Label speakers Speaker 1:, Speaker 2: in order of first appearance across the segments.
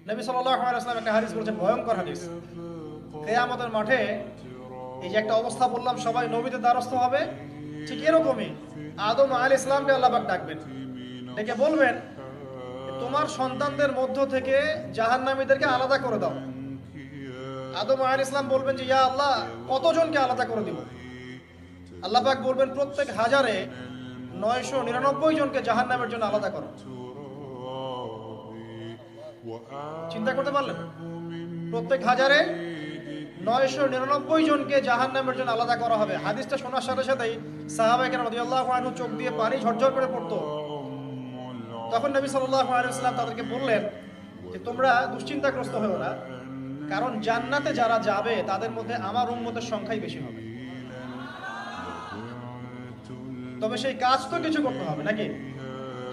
Speaker 1: নবী সাল্লাল্লাহু আলাইহি ওয়াসাল্লাম একটা হাদিস বলেছেন, ভয়ঙ্কর হাদিস। কিয়ামতের মাঠে এই যে একটা অবস্থা বললাম, সবাই নবীদের দ্বারস্থ হবে, ঠিক এরকমই আদম আলাইহিস সালামকে আল্লাহ পাক ডাকবেন, ডেকে বলবেন তোমার সন্তানদের মধ্য থেকে জাহান্নামীদেরকে আলাদা করে দাও। আদম আলাইহিস সালাম বলবেন যে ইয়া আল্লাহ, কতজনকে আলাদা করে দিব? আল্লাহ পাক বলবেন প্রত্যেক হাজারে 999 জনকে জাহান্নামের জন্য আলাদা করো। চিন্তা করতে পারলেন? প্রত্যেক হাজারে 999 জনকে জাহান্নামের জন্য আলাদা করা হবে। হাদিসটা শোনার সাথে সাথেই সাহাবায়ে কেরাম রাদিয়াল্লাহু আনহু চোখ দিয়ে পানি ঝরঝর করে পড়তো। তখন নবী সাল্লাল্লাহু আলাইহি ওয়াসাল্লাম তাদেরকে বললেন যে তোমরা দুশ্চিন্তাগ্রস্ত হও না, কারণ জান্নাতে যারা যাবে তাদের মধ্যে আমার উম্মতের সংখ্যাই বেশি হবে। তবে সেই কাজ তো কিছু করতে হবে নাকি?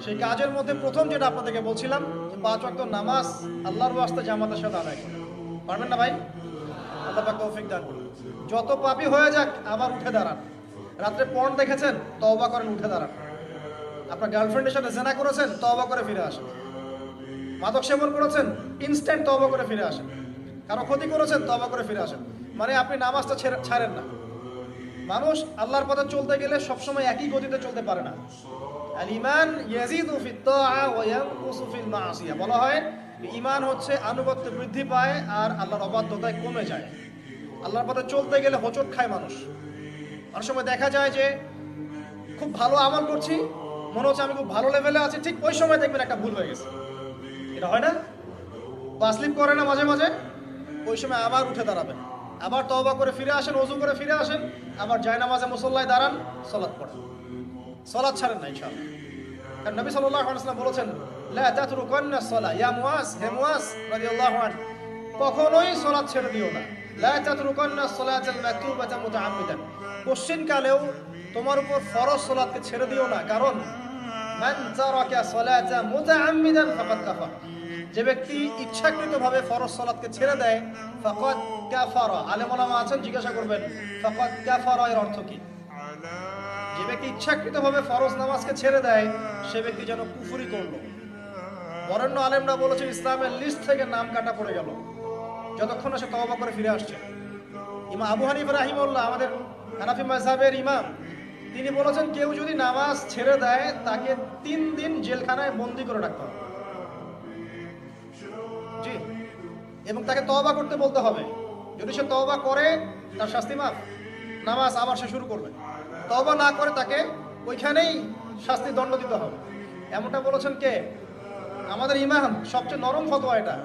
Speaker 1: সেই কাজের মধ্যে প্রথম যেটা আপনাদেরকে বলছিলাম যে 5 ওয়াক্ত নামাজ আল্লাহর ওয়াস্তে জামাতের সাথে আদায় করুন। পারবেন না ভাই? আল্লাহ পাক তৌফিক দান করুন। যত পাপী হয়ে যাক আবার উঠে দাঁড়ান। রাত্রে পর্ন দেখেছেন, তওবা করেন, উঠে দাঁড়ান। আপনার গার্লফ্রেন্ডের সাথে জেনা করেছেন, তওবা করে ফিরে আসেন। মাদক সেবন করেছেন, ইনস্ট্যান্ট তওবা করে ফিরে আসেন। কারো ক্ষতি করেছেন, তওবা করে ফিরে আসেন। মানে আপনি নামাজটা ছাড়েন না। মানুষ আল্লাহর পথে চলতে গেলে সবসময় একই গতিতে চলতে পারে না। আল ঈমান ইয়াজিদু ফিত তাআ ওয়া ইয়ানকুসু ফিল মাসিয়া। বলা হয় ঈমান হচ্ছে আনুগত্য বৃদ্ধি পায় আর আল্লাহর অবাধ্যতায় কমে যায়। আল্লাহর পথে চলতে গেলে হোঁচট খায় মানুষ। অনেক সময় দেখা যায় যে খুব ভালো আমল করছি, মনে হচ্ছে আমি খুব ভালো লেভেলে আছি, ঠিক ওই সময় দেখবেন একটা ভুল হয়ে গেছে। এটা হয় না? বা স্লিপ করে না মাঝে মাঝে? ওই সময় আবার উঠে দাঁড়াবেন, আবার তওবা করে ফিরে আসেন, ওযু করে ফিরে আসেন, আবার জায়নামাজে মুসল্লায় দাঁড়ান, সালাত পড়েন। সালাত ছাড়েন না ইনশাআল্লাহ। কারণ নবী সাল্লাল্লাহু আলাইহি ওয়াসাল্লাম বলেছেন লা তাতরুকান্না সালাহ ইয়া মুআজ, হে মুআজ রাদিয়াল্লাহু আনহু, কখনোই সালাত ছেড়ে দিও না। লা তাতরুকান্না সালাতাল মাকতুবাতা মুতাআম্মিদান, কোশ্চিনকালেও তোমার উপর ফরজ সালাতকে ছেড়ে দিও না, কারণ মান তারাকা সালাতা মুতাআম্মিদান ফাকাদ কাফার, যে ব্যক্তি ইচ্ছাকৃতভাবে ফরজ সালাতকে ছেড়ে দেয় ফাকাদ কাফারা। আলেম ওলামা আছেন, জিজ্ঞাসা করবেন ফাকাদ কাফারা এর অর্থ কি? যে ব্যক্তি ইচ্ছাকৃতভাবে ফরজ নামাজকে ছেড়ে দেয় সে ব্যক্তি যেন কুফরি করলো। বরেণ্য আলেমরা বলেছেন ইসলামের লিস্ট থেকে নাম কাটা পড়ে গেল যতক্ষণ না সে তওবা করে ফিরে আসছে। ইমাম আবু হানিফা রাহিমাহুল্লাহ, আমাদের হানাফি মাযহাবের ইমাম, তিনি বলেছেন কেউ যদি নামাজ ছেড়ে দেয় তাকে 3 দিন জেলখানায় বন্দী করে রাখতে হবে। জি, এবং তাকে তওবা করতে বলতে হবে। যদি সে তওবা করে তার শাস্তি মাফ, নামাজ আবার সে শুরু করবে। তওবা না করে তাকে ওইখানেই শাস্তি দণ্ড দিতে হবে। এমনটা বলেছেন কে? আমাদের ইমাম। সবচেয়ে নরম ফতোয়া এটা।